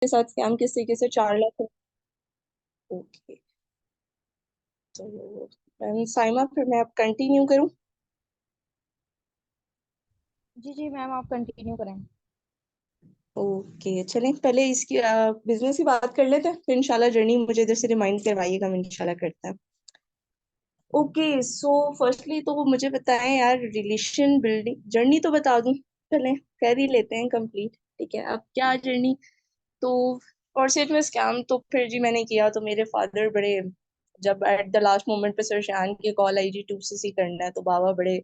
के साथ स्कैम किस तरीके से 4 लाख। ओके। तो साइमा, फिर मैं अब कंटिन्यू करूँ? जी जी मैम, आप कंटिन्यू करें। ओके, चलें पहले इसकी बिजनेस की बात कर लेते हैं, फिर इंशाल्लाह जर्नी मुझे इधर से रिमाइंड करवाइएगा, हम इंशाल्लाह करते हैं। ओके, सो फर्स्टली तो मुझे बताएं यार, रिलेशन बिल्डिंग जर्नी तो बता दूं, चलें कर ही लेते हैं कंप्लीट। ठीक है, अब क्या जर्नी। तो और सेठ में स्कैम तो फिर जी मैंने किया, तो मेरे फादर बड़े, जब एट द लास्ट मोमेंट पे सर शान की कॉल आई जी 2cc करना है, तो बाबा बड़े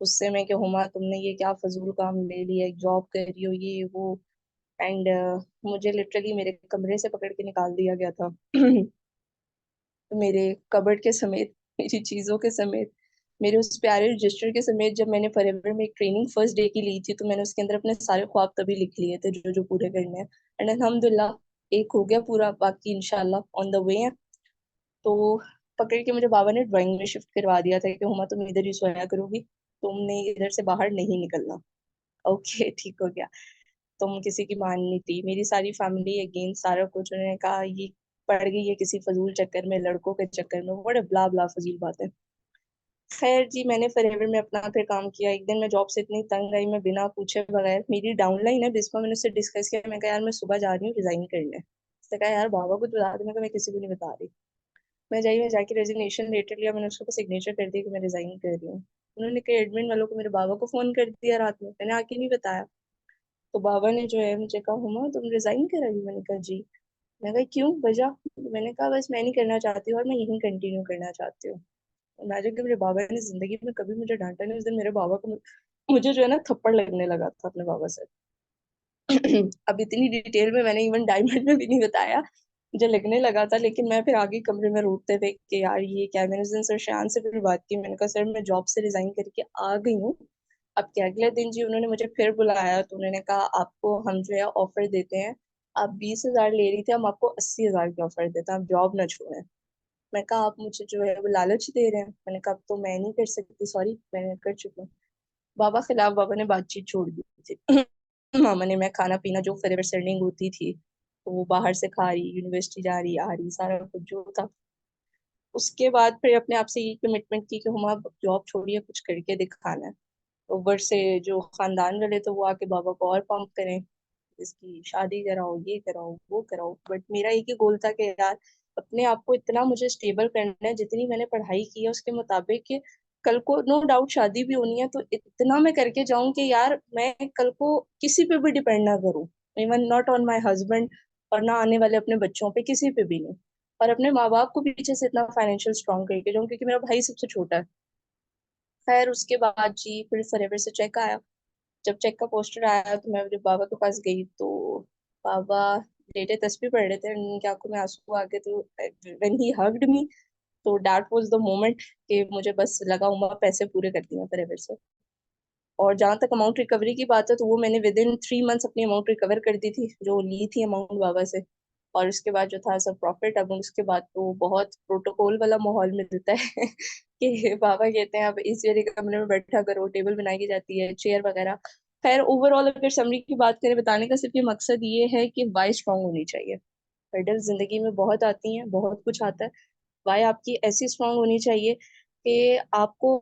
गुस्से में कि हुमा तुमने ये क्या फजूल काम ले लिया, एक जॉब कर रही हो ये वो। एंड मुझे लिटरली मेरे कमरे से पकड़ के निकाल दिया गया था। मेरे कबर्ड के समेत, मेरी चीजों के समेत, मेरे उस प्यारे रजिस्टर के समेत। जब मैंने फॉरएवर में एक ट्रेनिंग फर्स्ट डे की ली थी, तो मैंने उसके अंदर अपने सारे ख्वाब तभी लिख लिए थे जो जो पूरे करने हैं। एंड अल्हम्दुलिल्लाह एक हो गया पूरा, बाकी इंशाल्लाह ऑन द वे है। तो पकड़ के मुझे बाबा ने ड्राइंग में शिफ्ट करवा दिया था कि हुमा तुम इधर ही सोया करोगी, तुमने इधर से बाहर नहीं निकलना। ओके ठीक हो गया। तुम किसी की मान नहीं थी, मेरी सारी फैमिली अगेंस्ट सारा कुछ, उन्होंने कहा ये पड़ गई है किसी फजूल चक्कर में, लड़कों के चक्कर में, बड़े ब्ला ब्ला फजूल बातें। खैर जी, मैंने फॉरएवर में अपना फिर काम किया। एक दिन मैं जॉब से इतनी तंग आई, मैं बिना पूछे बगैर, मेरी डाउनलाइन है बिस्मा, मैंने उससे डिस्कस किया, मैं कहा यार मैं सुबह जा रही हूँ रिजाइन करने। उसने कहा यार बाबा को तो बता दे, मैं कहा मैं किसी को नहीं बता रही। मैं जाके रेजिग्नेशन लेटर लिया, मैंने उसको सिग्नेचर कर दिया कि मैं रिजाइन कर रही हूँ। उन्होंने कहा एडमिन वालों को मेरे बाबा को फोन कर दिया रात में, मैंने आके नहीं बताया। तो बाबा ने जो है मुझे कहा हुमा तुम रिजाइन करोगी, मैंने कहा जी। मैंने कहा क्यों, वजह? तो मैंने कहा बस मैं नहीं करना चाहती हूँ और मैं यहीं कंटिन्यू करना चाहती हूँ। इमेजिन कि मेरे बाबा ने जिंदगी में कभी मुझे डांटा नहीं, उस दिन मेरे बाबा को मुझे जो है ना थप्पड़ लगने लगा था अपने बाबा से। अब इतनी डिटेल में मैंने इवन डायमंड में भी नहीं बताया, मुझे लगने लगा था। लेकिन मैं फिर आगे कमरे में रोते थे कि यार ये क्या है। मैंने उस दिन सर शान से फिर बात की, मैंने कहा सर मैं जॉब से रिजाइन करके आ गई हूँ। अब क्या, अगले दिन जी उन्होंने मुझे फिर बुलाया, तो उन्होंने कहा आपको हम जो है ऑफर देते हैं, आप 20,000 ले रही थी, हम आपको 80,000 की ऑफर देते हैं, आप जॉब ना छोड़ें। मैं कहा आप मुझे जो है वो लालच दे रहे हैं। मैंने कहा अब तो मैं नहीं कर सकती, सॉरी मैंने कर चुकी हूँ। बाबा खिलाफ बाबा ने बातचीत छोड़ दी थी। मामा ने, मैं खाना पीना जो फॉरएवर सर्निंग होती थी, तो वो बाहर से खा रही, यूनिवर्सिटी जा रही आ रही, सारा कुछ जो था। उसके बाद फिर अपने आप से ये कमिटमेंट की कि हम अब जॉब छोड़िए, कुछ करके दिखाना है। ऊपर से जो खानदान वाले तो वो आके बाबा को और पंप करें, इसकी शादी कराओ, ये कराओ वो कराओ। बट मेरा एक ही गोल था कि यार अपने आप को इतना मुझे स्टेबल करना है, जितनी मैंने पढ़ाई की है उसके मुताबिक, कि कल को नो डाउट शादी भी होनी है तो इतना मैं करके जाऊं कि यार मैं कल को किसी पे भी डिपेंड ना करूं, even not on my husband, और ना आने वाले अपने बच्चों पे, किसी पे भी नहीं। और अपने माँ बाप को पीछे से इतना फाइनेंशियल स्ट्रांग करके जाऊं, क्योंकि मेरा भाई सबसे छोटा है। खैर उसके बाद जी फिर फॉरएवर से चेक आया। जब चेक का पोस्टर आया तो मैं जब बाबा के पास गई, तो बाबा लेटे तस्बीह पढ़ रहे थे, उनकी आंखों में आंसू आ गए। तो व्हेन ही हग्ड मी, तो दैट वाज द मोमेंट कि मुझे बस लगा उमा पैसे पूरे कर दिए फॉरएवर से। और जहां तक अमाउंट रिकवरी की बात है, तो वो मैंने विद इन 3 मंथ्स अपनी अमाउंट रिकवर कर दी थी, जो ली थी अमाउंट बाबा से। और उसके बाद जो था सब प्रॉफिट। अब उसके बाद तो बहुत प्रोटोकॉल वाला माहौल मिलता है कि बाबा कहते हैं अब इस वाले कमरे में बैठा करो, टेबल बनाई जाती है, चेयर वगैरह। खैर ओवरऑल अगर समरी की बात करें, बताने का सिर्फ ये मकसद ये है कि वाई स्ट्रांग होनी चाहिए। हर्डल जिंदगी में बहुत आती हैं, बहुत कुछ आता है। वाई आपकी ऐसी स्ट्रांग होनी चाहिए कि आपको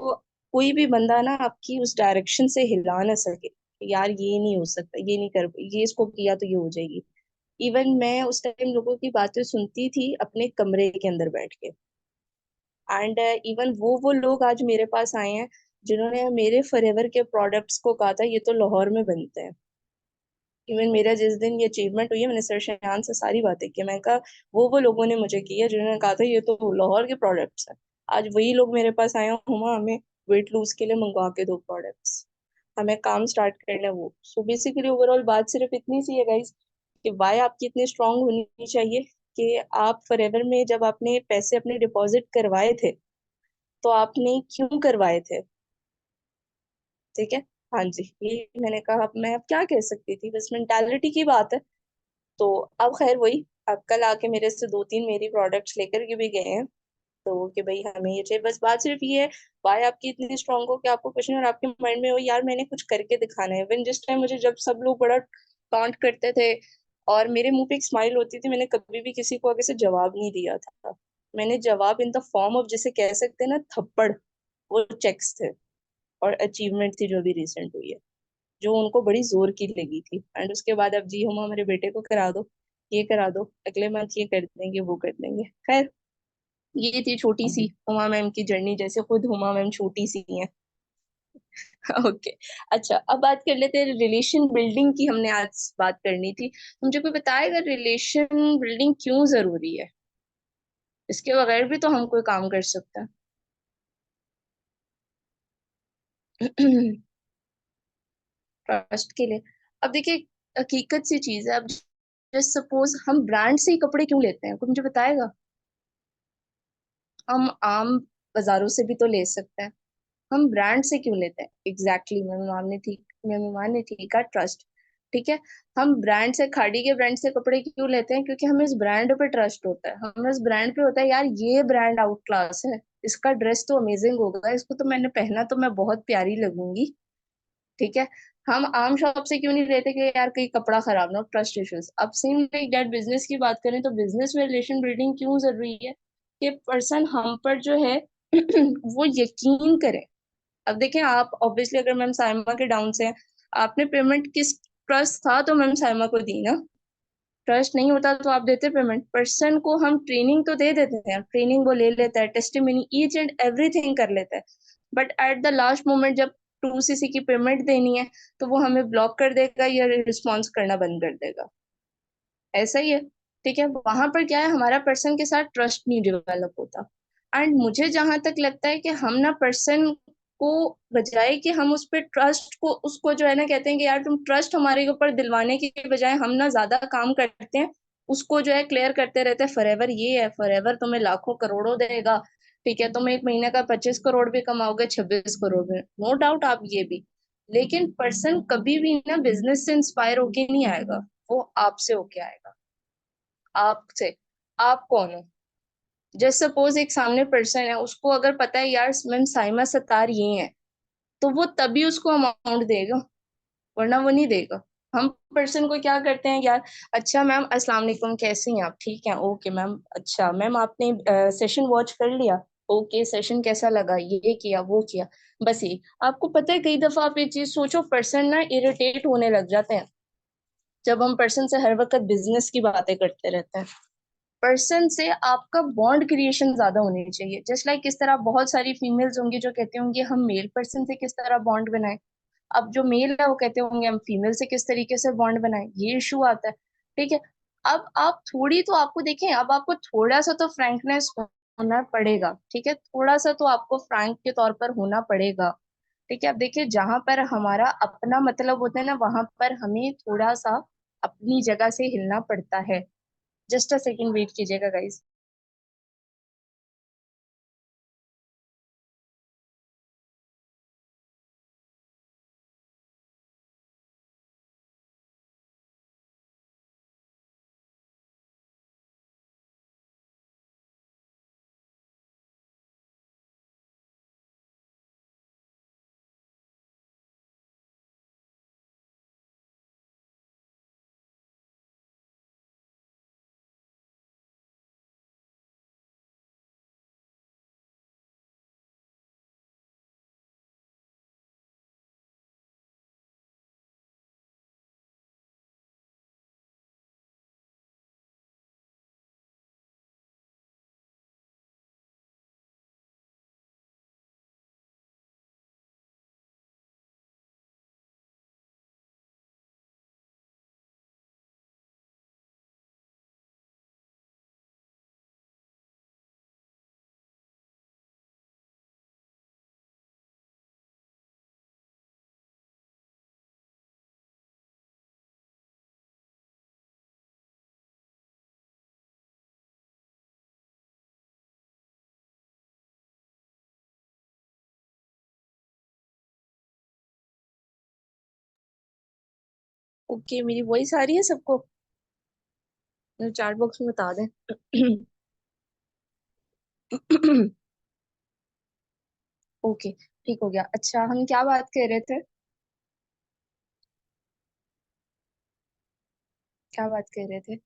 कोई भी बंदा ना आपकी उस डायरेक्शन से हिला ना सके, यार ये नहीं हो सकता, ये नहीं कर, ये इसको किया तो ये हो जाएगी। इवन मैं उस टाइम लोगों की बातें सुनती थी अपने कमरे के अंदर बैठ के। एंड इवन वो लोग आज मेरे पास आए हैं जिन्होंने मेरे फॉरएवर के प्रोडक्ट्स को कहा था ये तो लाहौर में बनते हैं। इवन मेरा जिस दिन ये अचीवमेंट हुई है, मैंने सर शयान से सारी बातें की, मैंने कहा वो लोगों ने मुझे की है जिन्होंने कहा था ये तो लाहौर के प्रोडक्ट्स हैं। आज वही लोग मेरे पास आए हैं, हुमा हमें वेट लूज के लिए मंगवा के दो प्रोडक्ट्स, हमें काम स्टार्ट करना है वो। सो बेसिकली ओवरऑल बात सिर्फ इतनी सी है गाइस, कि वाई आपकी इतनी स्ट्रांग होनी चाहिए कि आप फॉरएवर में जब आपने पैसे अपने डिपॉजिट करवाए थे, तो आपने क्यों करवाए थे। ठीक है, हाँ जी, ये मैंने कहा। अब मैं अब क्या कह सकती थी, बस मेंटालिटी की बात है। तो अब खैर वही, अब कल आके मेरे से 2-3 मेरी प्रोडक्ट्स लेकर के भी गए हैं, तो कि भाई हमें ये चाहिए। बस बात सिर्फ ये है, वाई आपकी इतनी स्ट्रांग हो कि आपको कुछ नहीं और आपके माइंड में हो यार मैंने कुछ करके दिखाना है। इवन जिस टाइम मुझे, जब सब लोग बड़ा काउंट करते थे, और मेरे मुंह पे एक स्माइल होती थी। मैंने कभी भी किसी को आगे से जवाब नहीं दिया था। मैंने जवाब इन द फॉर्म ऑफ, जिसे कह सकते हैं ना, थप्पड़। वो चेक्स थे और अचीवमेंट थी जो भी रिसेंट हुई है, जो उनको बड़ी जोर की लगी थी। एंड उसके बाद अब जी हम हमारे बेटे को करा दो, ये करा दो, अगले मंथ ये कर देंगे, वो कर देंगे। खैर, ये थी छोटी सी हुमा मैम की जर्नी, जैसे खुद हुमा मैम छोटी सी हैं। ओके। अच्छा, अब बात कर लेते हैं रिलेशन बिल्डिंग की। हमने आज बात करनी थी। मुझे कोई बताएगा रिलेशन बिल्डिंग क्यों जरूरी है? इसके बगैर भी तो हम कोई काम कर सकते हैं। ट्रस्ट के लिए। अब देखिए, हकीकत सी चीज है। अब जस्ट सपोज हम ब्रांड से ही कपड़े क्यों लेते हैं, कोई मुझे बताएगा? हम आम बाजारों से भी तो ले सकते हैं। हम ब्रांड से क्यों लेते हैं? एग्जैक्टली मेहमान ने ठीक कहा, ट्रस्ट। ठीक है। हम ब्रांड से, खाड़ी के ब्रांड से कपड़े क्यों लेते हैं? क्योंकि हमें इस ब्रांड पे ट्रस्ट होता है। हमें इस ब्रांड पे होता है यार, ये ब्रांड आउट क्लास है, इसका ड्रेस तो अमेजिंग होगा, इसको तो मैंने पहना तो मैं बहुत प्यारी लगूंगी। ठीक है। हम आम शॉप से क्यों नहीं लेते कि यार कहीं कपड़ा खराब ना हो, ट्रस्ट इश्यूज। अब सेम लाइक दैट बिजनेस की बात करें तो बिजनेस में रिलेशन बिल्डिंग क्यों जरूरी है? कि पर्सन हम पर जो है वो यकीन करे। अब देखें, आप ऑब्वियसली अगर मैम साइमा के डाउन से हैं, आपने पेमेंट किस ट्रस्ट था तो मैम साइमा को दी ना। ट्रस्ट नहीं होता तो आप देते पेमेंट? पर्सन को हम ट्रेनिंग तो दे देते हैं, ट्रेनिंग वो ले लेता है, टेस्टिमनी ईच एंड एवरीथिंग कर लेता है। But at the last moment जब 2cc की पेमेंट देनी है, तो वो हमें ब्लॉक कर देगा या रिस्पॉन्स करना बंद कर देगा। ऐसा ही है। ठीक है। वहां पर क्या है, हमारा पर्सन के साथ ट्रस्ट नहीं डेवलप होता। एंड मुझे जहां तक लगता है कि हम ना पर्सन को, बजाय कि हम उस पर ट्रस्ट को, उसको जो है ना, कहते हैं कि यार तुम ट्रस्ट हमारे ऊपर दिलवाने की बजाय हम ना ज्यादा काम करते हैं, उसको जो है क्लियर करते रहते हैं। फॉरएवर ये है, फॉरएवर तुम्हें लाखों करोड़ों देगा। ठीक है, तुम एक महीने का 25 करोड़ भी कमाओगे, 26 करोड़ में, नो डाउट आप ये भी। लेकिन पर्सन कभी भी ना बिजनेस से इंस्पायर होके नहीं आएगा, वो आपसे होके आएगा। आपसे। आप कौन हो? जस्ट सपोज एक सामने पर्सन है, उसको अगर पता है यार मैम साइमा सत्तार ये है, तो वो तभी उसको अमाउंट देगा, वरना वो नहीं देगा। हम पर्सन को क्या करते हैं यार, अच्छा मैम अस्सलाम वालेकुम, कैसे हैं आप? ठीक है, ओके मैम। अच्छा मैम, आपने सेशन वॉच कर लिया? ओके, सेशन कैसा लगा? ये किया, वो किया। बस ये। आपको पता है, कई दफा आप ये चीज सोचो, पर्सन ना इरिटेट होने लग जाते हैं जब हम पर्सन से हर वक्त बिजनेस की बातें करते रहते हैं। पर्सन से आपका बॉन्ड क्रिएशन ज्यादा होनी चाहिए। जस्ट लाइक किस तरह बहुत सारी फीमेल्स होंगी जो कहते होंगे हम मेल पर्सन से किस तरह बॉन्ड बनाए, अब जो मेल है वो कहते होंगे हम फीमेल से किस तरीके से बॉन्ड बनाए। ये इशू आता है। ठीक है। अब आप थोड़ी तो आपको देखें, अब आपको थोड़ा सा तो फ्रैंकनेस होना पड़ेगा। ठीक है, थोड़ा सा तो आपको फ्रैंक के तौर पर होना पड़ेगा। ठीक है। अब देखिए, जहां पर हमारा अपना मतलब होता है ना, वहां पर हमें थोड़ा सा अपनी जगह से हिलना पड़ता है। जस्ट अ सेकेंड, वेट कीजिएगा गाइस। ओके, मेरी वॉइस आ रही है सबको? चैट बॉक्स में बता दें। ओके, ठीक हो गया। अच्छा, हम क्या बात कर रहे थे? क्या बात कर रहे थे?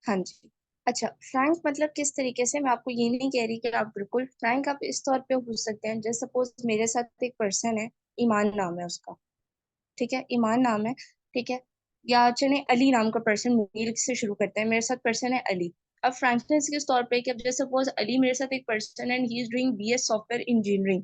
हाँ जी। अच्छा, फ्रैंक मतलब किस तरीके से? मैं आपको ये नहीं कह रही कि आप बिल्कुल फ्रैंक, आप इस तौर पे पूछ सकते हैं, जैसे सपोज मेरे साथ एक पर्सन है, ईमान नाम है उसका, ठीक है, ईमान नाम है, ठीक है, या चले अली नाम का पर्सन, मेल से शुरू करते हैं, मेरे साथ पर्सन है अली। अब फ्रैंकनेस किस तौर पे कि अब जैसे सपोज अली मेरे साथ एक पर्सन है and he is doing BS software engineering,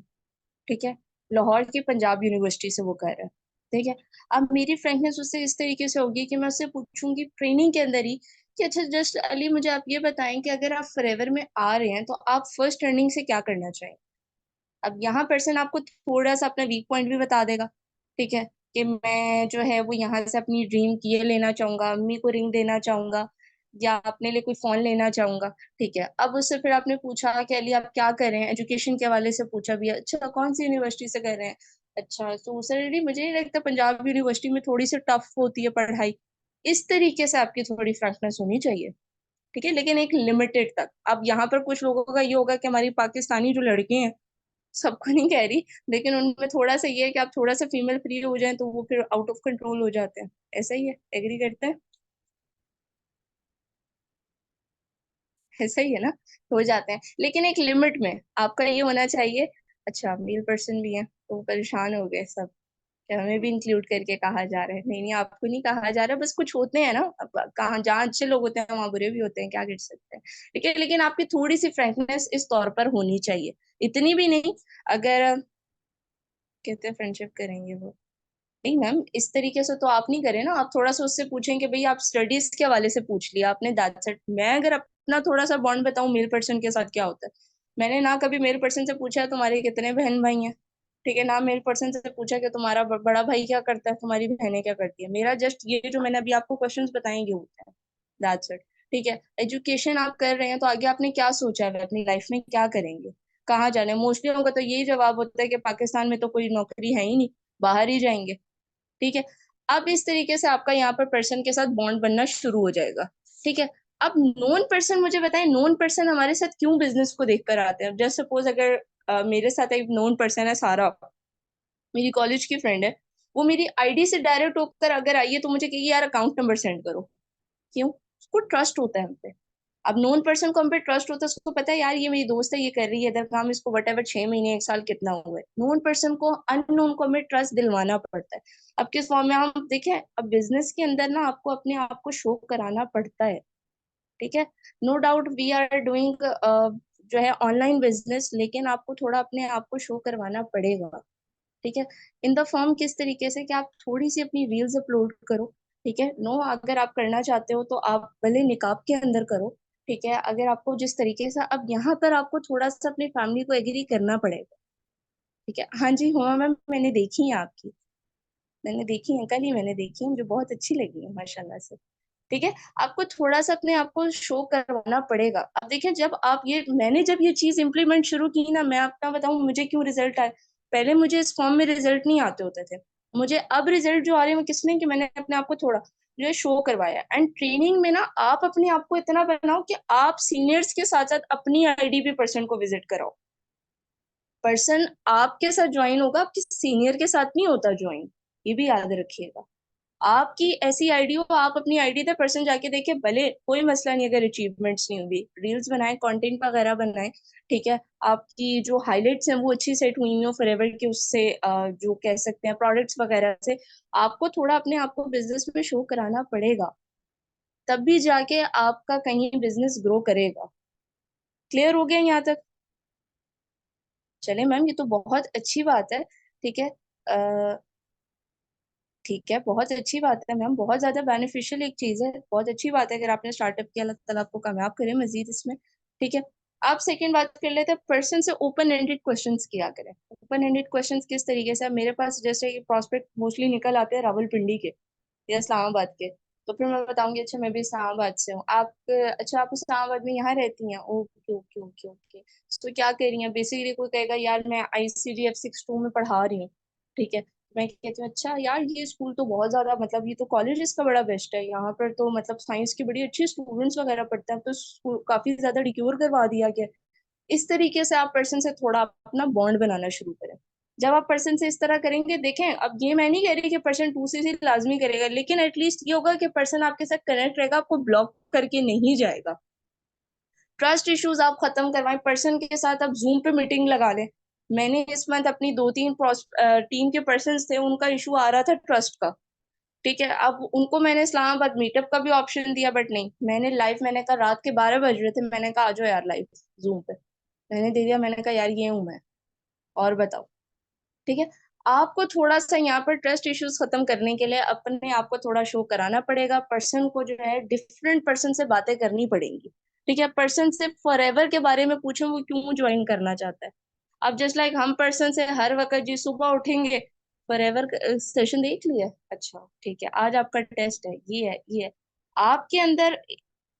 ठीक है, लाहौर की पंजाब यूनिवर्सिटी से वो कर रहा है, ठीक है। अब मेरी फ्रेंकनेस उससे इस तरीके से होगी कि मैं उससे पूछूंगी ट्रेनिंग के अंदर ही कि अच्छा जस्ट अली मुझे आप ये बताएं कि अगर आप फॉरएवर में आ रहे हैं तो आप फर्स्ट अर्निंग से क्या करना चाहिए। अब यहाँ पर्सन आपको थोड़ा सा अपना वीक पॉइंट भी बता देगा, ठीक है, कि मैं जो है वो यहाँ से अपनी ड्रीम की ये लेना चाहूंगा, अम्मी को रिंग देना चाहूंगा, या अपने लिए कोई फोन लेना चाहूंगा, ठीक है। अब उससे फिर आपने पूछा कि अली आप क्या कर रहे हैं, एजुकेशन के हवाले से पूछा भी, अच्छा कौन सी यूनिवर्सिटी से कर रहे हैं, अच्छा तो सर अली मुझे नहीं लगता पंजाब यूनिवर्सिटी में थोड़ी सी टफ होती है पढ़ाई। इस तरीके से आपकी थोड़ी फ्रैंकनेस होनी चाहिए, ठीक है, लेकिन एक लिमिटेड तक। अब यहाँ पर कुछ लोगों का ये होगा कि हमारी पाकिस्तानी जो लड़के हैं, सबको नहीं कह रही, लेकिन उनमें थोड़ा सा ये है कि आप थोड़ा सा फीमेल फ्री हो जाए तो वो फिर आउट ऑफ कंट्रोल हो जाते हैं। ऐसा ही है, एग्री करते हैं? ऐसा ही है ना, हो जाते हैं, लेकिन एक लिमिट में आपका ये होना चाहिए। अच्छा मेल पर्सन भी है तो वो परेशान हो गए सब कि हमें भी इंक्लूड करके कहा जा रहा है, नहीं नहीं आपको नहीं कहा जा रहा, बस कुछ होते हैं ना, अब कहाँ जहाँ अच्छे लोग होते हैं वहां बुरे भी होते हैं, क्या कर सकते हैं। ठीक है, लेकिन आपकी थोड़ी सी फ्रैंकनेस इस तौर पर होनी चाहिए, इतनी भी नहीं। अगर कहते हैं फ्रेंडशिप करेंगे वो, नहीं मैम इस तरीके से तो आप नहीं करें ना, आप थोड़ा सा उससे पूछें कि भाई आप स्टडीज के हवाले से पूछ लिया आपने, दैट्स इट। मैं अगर अपना थोड़ा सा बॉन्ड बताऊं मेल पर्सन के साथ क्या होता है, मैंने ना कभी मेल पर्सन से पूछा तुम्हारे कितने बहन भाई हैं, ठीक है, ना मेल पर्सन से पूछा कि तुम्हारा बड़ा भाई क्या करता है, तुम्हारी बहनें क्या करती है, मेरा जस्ट ये जो मैंने अभी आपको क्वेश्चंस बताएंगे होता है, दैट्स इट। ठीक है, एजुकेशन आप कर रहे हैं तो आगे आपने क्या सोचा है अपनी लाइफ में क्या करेंगे, कहाँ जाना है, मोस्टली लोगों का तो यही जवाब होता है कि पाकिस्तान में तो कोई नौकरी है ही नहीं, बाहर ही जाएंगे, ठीक है। अब इस तरीके से आपका यहाँ पर पर्सन के साथ बॉन्ड बनना शुरू हो जाएगा, ठीक है। अब नॉन पर्सन मुझे बताएं, नॉन पर्सन हमारे साथ क्यों बिजनेस को देखकर आते हैं? जस्ट सपोज अगर मेरे साथ एक नॉन पर्सन है सारा, मेरी कॉलेज की फ्रेंड है, वो मेरी आईडी से डायरेक्ट होकर अगर आई है तो मुझे कहेगी यार अकाउंट नंबर सेंड करो, क्यों? उसको ट्रस्ट होता है हम पे। अब नॉन पर्सन को हम पे ट्रस्ट होता है, उसको पता है यार ये मेरी दोस्त है, ये कर रही है इधर काम, इसको वट एवर 6 महीने 1 साल कितना हुआ है। नॉन पर्सन को अननोन को हमें ट्रस्ट दिलवाना पड़ता है। अब किस फॉर्म में हम देखें, अब बिजनेस के अंदर ना आपको अपने आप को शो कराना पड़ता है, ठीक है। No doubt we are doing जो है ऑनलाइन बिजनेस, लेकिन आपको थोड़ा अपने आप को शो करवाना पड़ेगा, ठीक है। इन द फॉर्म किस तरीके से कि आप थोड़ी सी अपनी रील्स अपलोड करो, ठीक है। नो अगर आप करना चाहते हो तो आप भले निकाब के अंदर करो, ठीक है। अगर आपको जिस तरीके से, अब यहाँ पर आपको थोड़ा सा अपनी फैमिली को एग्री करना पड़ेगा, ठीक है। हाँ जी हुआ मैम, मैंने देखी है आपकी, मैंने देखी है, कल ही मैंने देखी है, मुझे बहुत अच्छी लगी है माशाल्लाह से, ठीक है। आपको थोड़ा सा अपने आप को शो करवाना पड़ेगा। अब देखिए जब आप ये, मैंने जब ये चीज इंप्लीमेंट शुरू की ना, मैं आपको बताऊं मुझे क्यों रिजल्ट आए। पहले मुझे इस फॉर्म में रिजल्ट नहीं आते होते थे, मुझे अब रिजल्ट जो आ रहे हैं वो किसने, कि मैंने अपने आप को थोड़ा जो है शो करवाया। एंड ट्रेनिंग में ना आप अपने आप को इतना बनाओ कि आप सीनियर्स के साथ साथ अपनी आईडी भी पर्सन को विजिट कराओ। पर्सन आपके साथ ज्वाइन होगा, आपके सीनियर के साथ नहीं होता ज्वाइन, ये भी याद रखिएगा। आपकी ऐसी आईडी हो, आप अपनी आईडी पे पर्सन जाके देखे, भले कोई मसला नहीं अगर अचीवमेंट्स नहीं हुई, रील्स बनाए, कंटेंट वगैरह बनाए, ठीक है। आपकी जो हाइलाइट्स हैं वो अच्छी सेट हुई हो फॉरएवर के उससे, जो कह सकते हैं प्रोडक्ट्स वगैरह से, आपको थोड़ा अपने आप को बिजनेस में शो कराना पड़ेगा, तब भी जाके आपका कहीं बिजनेस ग्रो करेगा। क्लियर हो गया यहाँ तक? चले मैम, ये तो बहुत अच्छी बात है, ठीक है। ठीक है, बहुत अच्छी बात है मैम, बहुत ज्यादा बेनिफिशियल एक चीज है, बहुत अच्छी बात है अगर आपने स्टार्टअप किया, अल्लाह ताला आपको कामयाब करे मजीद इसमें, ठीक है। आप सेकंड बात कर लेते हैं, पर्सन से ओपन एंडेड क्वेश्चंस किया करें। ओपन एंडेड क्वेश्चंस किस तरीके से? अब मेरे पास जैसे प्रोस्पेक्ट मोस्टली निकल आते हैं रावलपिंडी के या इस्लामाबाद के, तो फिर मैं बताऊंगी अच्छा मैं भी इस्लामाबाद से हूँ, आप अच्छा आप इस्लामाबाद में यहाँ रहती हैं, ओके ओके ओके ओके, तो क्या कह रही हैं बेसिकली? कोई कहेगा यार मैं ICDF 6-2 में पढ़ा रही हूँ, ठीक है। मैं कहती हूँ अच्छा यार ये स्कूल तो बहुत ज्यादा, मतलब ये तो कॉलेज इसका बड़ा बेस्ट है, यहाँ पर तो मतलब साइंस की बड़ी अच्छी स्टूडेंट्स वगैरह पढ़ते हैं, तो स्कूल काफी ज्यादा डिक्योर करवा दिया गया। इस तरीके से आप पर्सन से थोड़ा अपना बॉन्ड बनाना शुरू करें। जब आप पर्सन से इस तरह करेंगे, देखें अब ये मैं नहीं कह रही कि पर्सन 2 से लाजमी करेगा, लेकिन एटलीस्ट ये होगा कि पर्सन आपके साथ कनेक्ट रहेगा, आपको ब्लॉक करके नहीं जाएगा। ट्रस्ट इश्यूज आप खत्म करवाएं, पर्सन के साथ आप जूम पे मीटिंग लगा लें। मैंने इस मंथ अपनी 2-3 टीम के पर्सन थे, उनका इशू आ रहा था ट्रस्ट का, ठीक है। अब उनको मैंने इस्लामाबाद मीटअप का भी ऑप्शन दिया, बट नहीं, मैंने लाइव, मैंने कहा रात के 12 बज रहे थे, मैंने कहा आ जाओ यार लाइव जूम पे, मैंने दे दिया, मैंने कहा यार ये हूं मैं, और बताओ, ठीक है। आपको थोड़ा सा यहाँ पर ट्रस्ट इश्यूज खत्म करने के लिए अपने आप को थोड़ा शो कराना पड़ेगा, पर्सन को जो है डिफरेंट पर्सन से बातें करनी पड़ेंगी, ठीक है। पर्सन से फॉरएवर के बारे में पूछो वो क्यों ज्वाइन करना चाहता है। अब जस्ट लाइक हम पर्सन से हर वक्त जी सुबह उठेंगे, फॉरएवर सेशन देख लिया, अच्छा ठीक है आज आपका टेस्ट है, ये है। आपके अंदर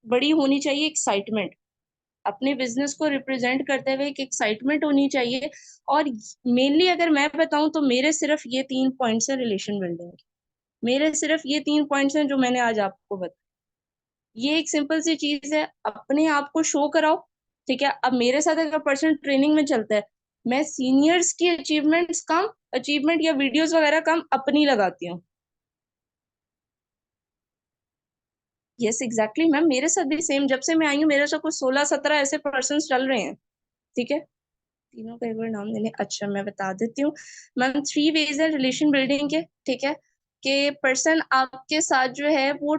बड़ी होनी चाहिए एक्साइटमेंट, अपने बिजनेस को रिप्रेजेंट करते हुए एक एक्साइटमेंट होनी चाहिए। और मेनली अगर मैं बताऊं तो मेरे सिर्फ ये 3 पॉइंट्स हैं रिलेशन बिल्डिंग के, मेरे सिर्फ ये 3 पॉइंट्स हैं जो मैंने आज आपको बताया। ये एक सिंपल सी चीज है, अपने आप को शो कराओ, ठीक है। अब मेरे साथ अगर पर्सनल ट्रेनिंग में चलता है, मैं सीनियर्स की अचीवमेंट या वीडियोस वगैरह कम अपनी लगाती हूँ। यस एग्जैक्टली मैम, मेरे साथ भी सेम, जब से मैं आई हूँ मेरे साथ कुछ 16-17 ऐसे पर्सन चल रहे हैं, ठीक है। तीनों का एक बार नाम लेने, अच्छा मैं बता देती हूँ मैम। 3 वेज है रिलेशन बिल्डिंग के, ठीक है। कि पर्सन आपके साथ जो है वो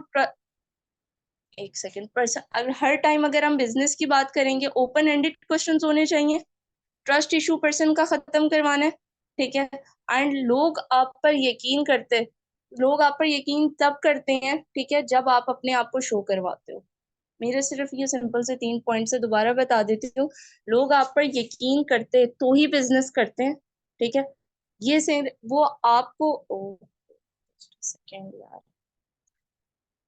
एक सेकेंड, पर्सन अगर हर टाइम अगर हम बिजनेस की बात करेंगे, ओपन एंडेड क्वेश्चंस होने चाहिए, ट्रस्ट इशू पर्सन का खत्म करवाना है, ठीक है। एंड लोग आप पर यकीन तब करते हैं, ठीक है, जब आप अपने आप को शो करवाते हो। मेरे सिर्फ ये सिंपल से 3 पॉइंट से दोबारा बता देती हूँ। लोग आप पर यकीन करते तो ही बिजनेस करते हैं, ठीक है। ये से वो आपको सेकेंड यार,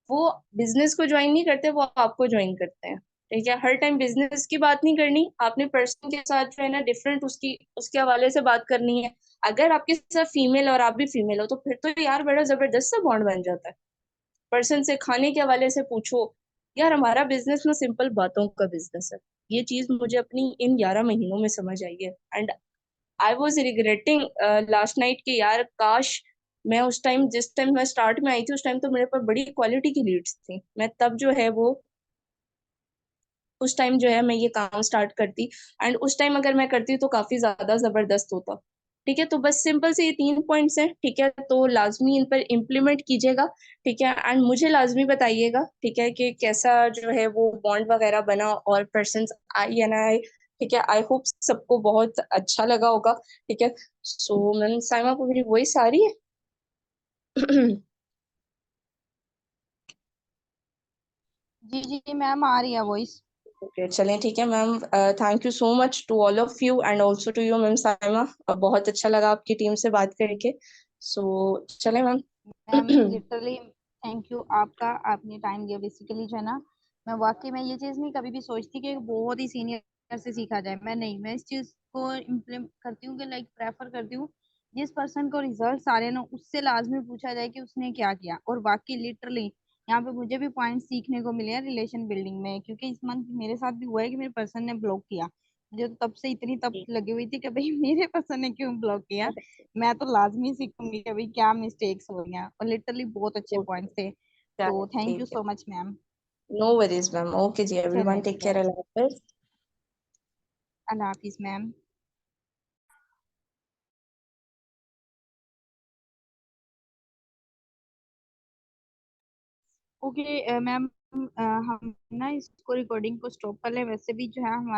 वो बिजनेस को ज्वाइन नहीं करते, वो आपको ज्वाइन करते हैं, ठीक है। हर टाइम बिजनेस की बात नहीं करनी, आपने पर्सन के साथ जो है ना डिफरेंट उसकी उसके हवाले से बात करनी है। अगर आपके साथ फीमेल और आप भी फीमेल हो तो फिर तो यार बड़ा जबरदस्त सा बॉन्ड बन जाता है। पर्सन से खाने के हवाले से पूछो, यार हमारा बिजनेस ना सिंपल बातों का बिजनेस है, ये चीज मुझे अपनी इन 11 महीनों में समझ आई है। And I was regretting last night कि यार काश मैं उस टाइम, जिस टाइम मैं स्टार्ट में आई थी, उस टाइम तो मेरे पास बड़ी क्वालिटी की लीड्स थी, मैं तब जो है वो उस टाइम जो है मैं ये काम स्टार्ट करती। एंड उस टाइम अगर मैं करती तो काफी ज्यादा जबरदस्त होता, ठीक है। तो बस सिंपल से ये 3 पॉइंट्स हैं, ठीक है, तो लाजमी इन पर इम्प्लीमेंट कीजिएगा, ठीक है। एंड मुझे लाजमी बताइएगा, ठीक है, कि कैसा जो है वो बॉन्ड वगैरह बना और पर्सन आई या ना आए, ठीक है। आई होप सबको बहुत अच्छा लगा होगा, ठीक है। सो मैम साइमा को मेरी वॉइस आ रही है? जी जी मैम आ रही है वॉइस। ओके चलें, ठीक है ma'am. Thank you so much to all of you and also to you ma'am Saima, बहुत अच्छा लगा आपकी टीम से बात करके। सो चलें ma'am. Ma'am literally thank you आपका, आपने टाइम दिया बेसिकली जो है ना। मैं वाकई में ये चीज़ नहीं कभी भी सोचती कि बहुत ही सीनियर से सीखा जाए, मैं नहीं, मैं इस चीज़ को इम्प्लीमेंट करती हूँ कि लाइक प्रेफर करती हूँ जिस पर्सन को रिजल्ट आ रहे हैं ना उससे लाजमी पूछा जाए कि उसने क्या किया। और बाकी लिटरली यहाँ पे मुझे भी पॉइंट सीखने को मिले हैं रिलेशन बिल्डिंग में, क्योंकि इस मंथ मेरे साथ भी हुआ है कि मेरे पर्सन ने ब्लॉक किया। मुझे तो तब से इतनी तब लगी हुई थी कि भाई मेरे पर्सन ने क्यों ब्लॉक किया। मैं तो लाजमी सीखूंगी कि भाई क्या मिस्टेक्स हो गया, और लिटरली बहुत अच्छे पॉइंट्स थे। तो चलें थैंक यू ठीक है, so much ma'am. No worries ma'am, okay जी, एवरीवन चलें टेक ठीक है, केयर, अल्लाह हाफिज। अल्लाह हाफिज मैम। ओके मैम, हम ना इसको रिकॉर्डिंग को स्टॉप कर लें, वैसे भी जो है हमारा